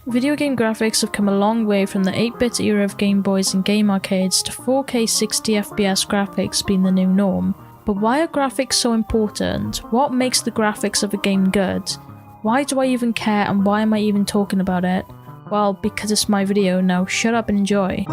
Video game graphics have come a long way from the 8-bit era of Game Boys and game arcades to 4K 60fps graphics being the new norm. But why are graphics so important? What makes the graphics of a game good? Why do I even care, and why am I even talking about it? Well, because it's my video, now shut up and enjoy.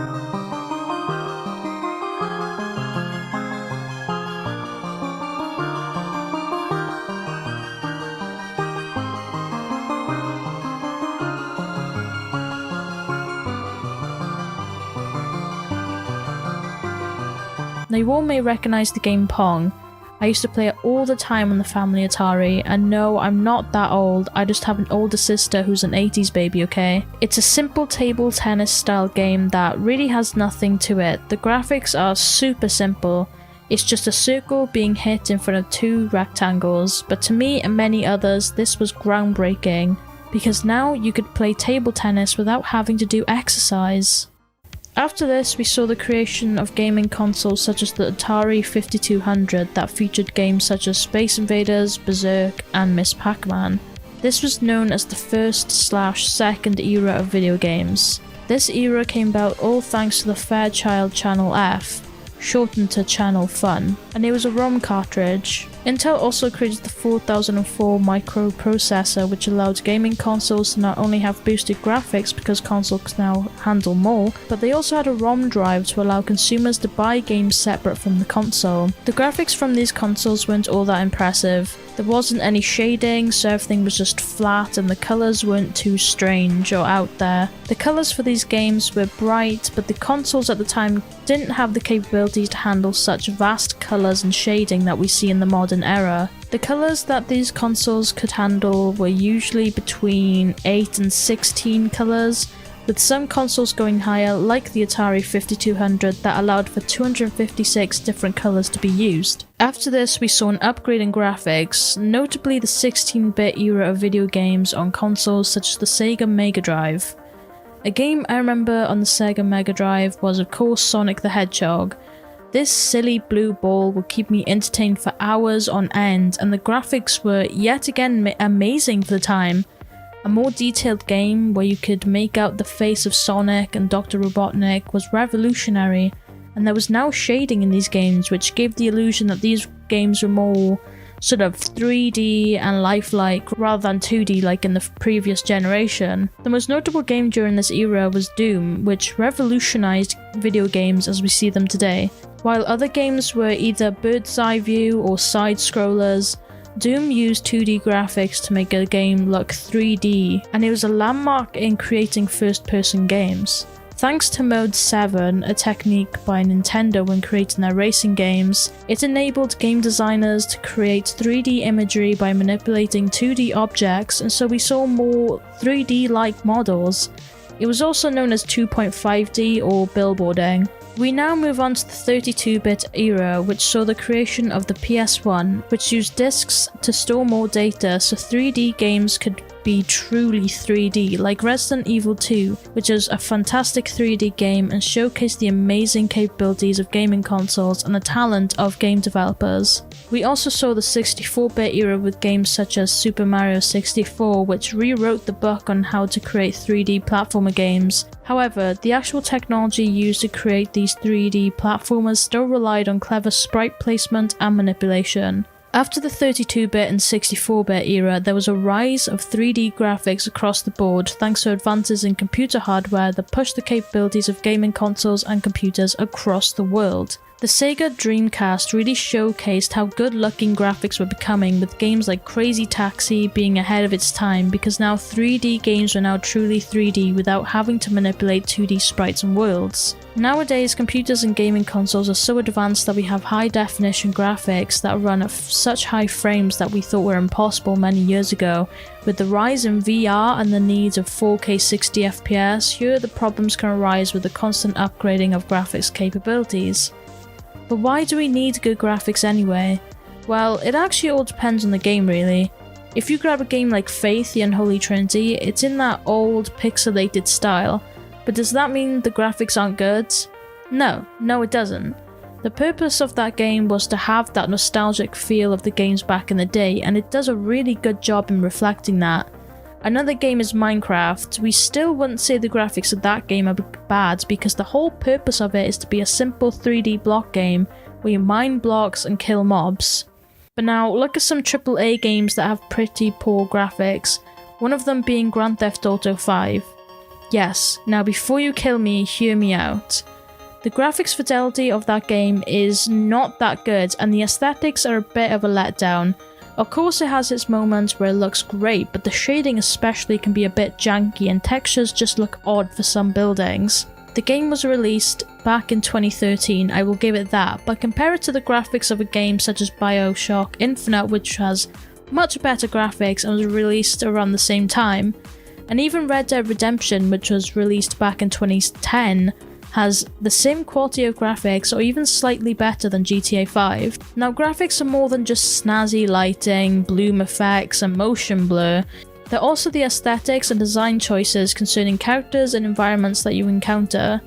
Now you all may recognise the game Pong. I used to play it all the time on the family Atari, and no, I'm not that old, I just have an older sister who's an 80s baby, okay? It's a simple table tennis style game that really has nothing to it. The graphics are super simple. It's just a circle being hit in front of two rectangles, but to me and many others this was groundbreaking, because now you could play table tennis without having to do exercise. After this, we saw the creation of gaming consoles such as the Atari 5200 that featured games such as Space Invaders, Berserk, and Miss Pac-Man. This was known as the first/second era of video games. This era came about all thanks to the Fairchild Channel F, shortened to Channel Fun, and it was a ROM cartridge. Intel also created the 4004 microprocessor, which allowed gaming consoles to not only have boosted graphics because consoles now handle more, but they also had a ROM drive to allow consumers to buy games separate from the console. The graphics from these consoles weren't all that impressive. There wasn't any shading, so everything was just flat, and the colours weren't too strange or out there. The colours for these games were bright, but the consoles at the time didn't have the capability to handle such vast colours and shading that we see in the modern era. The colours that these consoles could handle were usually between 8 and 16 colours, with some consoles going higher, like the Atari 5200 that allowed for 256 different colours to be used. After this, we saw an upgrade in graphics, notably the 16-bit era of video games on consoles such as the Sega Mega Drive. A game I remember on the Sega Mega Drive was of course Sonic the Hedgehog. This silly blue ball would keep me entertained for hours on end, and the graphics were yet again amazing for the time. A more detailed game where you could make out the face of Sonic and Dr. Robotnik was revolutionary, and there was now shading in these games which gave the illusion that these games were more sort of 3D and lifelike rather than 2D like in the previous generation. The most notable game during this era was Doom, which revolutionized video games as we see them today. While other games were either bird's eye view or side scrollers, Doom used 2D graphics to make a game look 3D, and it was a landmark in creating first-person games. Thanks to Mode 7, a technique by Nintendo when creating their racing games, it enabled game designers to create 3D imagery by manipulating 2D objects, and so we saw more 3D-like models. It was also known as 2.5D or billboarding. We now move on to the 32-bit era, which saw the creation of the PS1, which used discs to store more data so 3D games could be truly 3D, like Resident Evil 2, which is a fantastic 3D game and showcased the amazing capabilities of gaming consoles and the talent of game developers. We also saw the 64-bit era with games such as Super Mario 64, which rewrote the book on how to create 3D platformer games. However, the actual technology used to create these 3D platformers still relied on clever sprite placement and manipulation. After the 32-bit and 64-bit era, there was a rise of 3D graphics across the board thanks to advances in computer hardware that pushed the capabilities of gaming consoles and computers across the world. The Sega Dreamcast really showcased how good-looking graphics were becoming, with games like Crazy Taxi being ahead of its time, because now 3D games were now truly 3D without having to manipulate 2D sprites and worlds. Nowadays, computers and gaming consoles are so advanced that we have high-definition graphics that run at such high frames that we thought were impossible many years ago. With the rise in VR and the needs of 4K 60fps, here the problems can arise with the constant upgrading of graphics capabilities. But why do we need good graphics anyway? Well, it actually all depends on the game really. If you grab a game like Faith, the Unholy Trinity, it's in that old pixelated style, but does that mean the graphics aren't good? No it doesn't. The purpose of that game was to have that nostalgic feel of the games back in the day, and it does a really good job in reflecting that. Another game is Minecraft. We still wouldn't say the graphics of that game are bad because the whole purpose of it is to be a simple 3D block game where you mine blocks and kill mobs. But now look at some AAA games that have pretty poor graphics, one of them being Grand Theft Auto 5. Yes, now before you kill me, hear me out. The graphics fidelity of that game is not that good and the aesthetics are a bit of a letdown. Of course it has its moments where it looks great, but the shading especially can be a bit janky and textures just look odd for some buildings. The game was released back in 2013, I will give it that, but compare it to the graphics of a game such as BioShock Infinite, which has much better graphics and was released around the same time, and even Red Dead Redemption, which was released back in 2010, has the same quality of graphics or even slightly better than GTA 5. Now graphics are more than just snazzy lighting, bloom effects and motion blur. They're also the aesthetics and design choices concerning characters and environments that you encounter.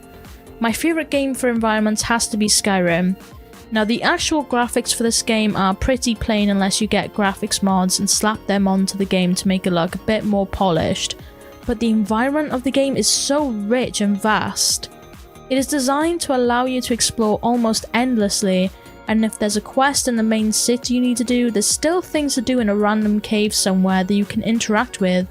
My favourite game for environments has to be Skyrim. Now the actual graphics for this game are pretty plain unless you get graphics mods and slap them onto the game to make it look a bit more polished, but the environment of the game is so rich and vast. It is designed to allow you to explore almost endlessly, and if there's a quest in the main city you need to do, there's still things to do in a random cave somewhere that you can interact with,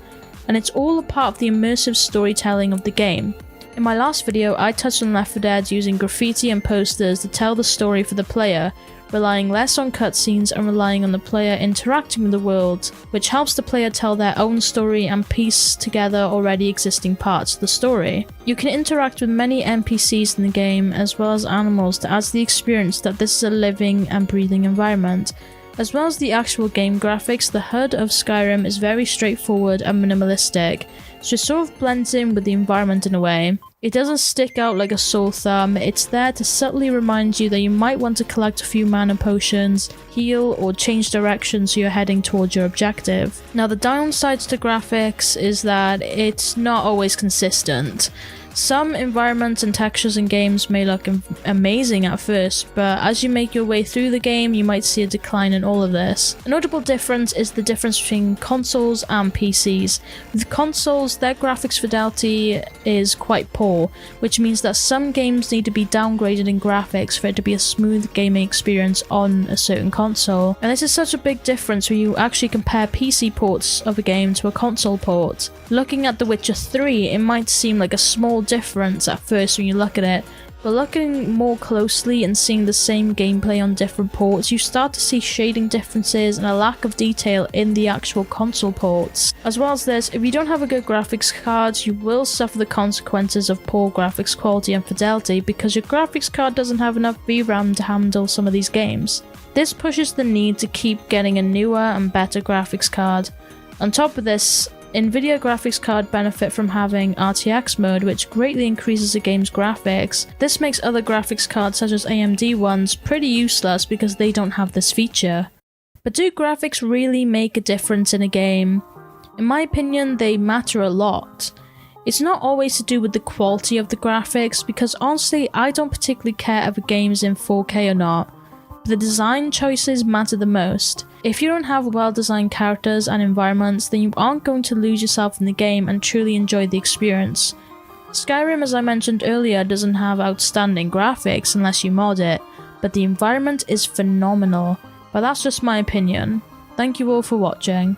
and it's all a part of the immersive storytelling of the game. In my last video, I touched on Left 4 Dead using graffiti and posters to tell the story for the player, relying less on cutscenes and relying on the player interacting with the world, which helps the player tell their own story and piece together already existing parts of the story. You can interact with many NPCs in the game, as well as animals, to add to the experience that this is a living and breathing environment. As well as the actual game graphics, the HUD of Skyrim is very straightforward and minimalistic, so it sort of blends in with the environment in a way. It doesn't stick out like a sore thumb, it's there to subtly remind you that you might want to collect a few mana potions, heal, or change direction so you're heading towards your objective. Now the downsides to graphics is that it's not always consistent. Some environments and textures in games may look amazing at first, but as you make your way through the game, you might see a decline in all of this. A notable difference is the difference between consoles and PCs. With consoles, their graphics fidelity is quite poor, which means that some games need to be downgraded in graphics for it to be a smooth gaming experience on a certain console. And this is such a big difference when you actually compare PC ports of a game to a console port. Looking at The Witcher 3, it might seem like a small difference at first when you look at it, but looking more closely and seeing the same gameplay on different ports, you start to see shading differences and a lack of detail in the actual console ports. As well as this, if you don't have a good graphics card, you will suffer the consequences of poor graphics quality and fidelity because your graphics card doesn't have enough VRAM to handle some of these games. This pushes the need to keep getting a newer and better graphics card. On top of this, Nvidia graphics card benefit from having RTX mode, which greatly increases a game's graphics. This makes other graphics cards such as AMD ones pretty useless because they don't have this feature. But do graphics really make a difference in a game? In my opinion, they matter a lot. It's not always to do with the quality of the graphics, because honestly I don't particularly care if a game is in 4K or not. The design choices matter the most. If you don't have well-designed characters and environments, then you aren't going to lose yourself in the game and truly enjoy the experience. Skyrim, as I mentioned earlier, doesn't have outstanding graphics unless you mod it, but the environment is phenomenal. But that's just my opinion. Thank you all for watching.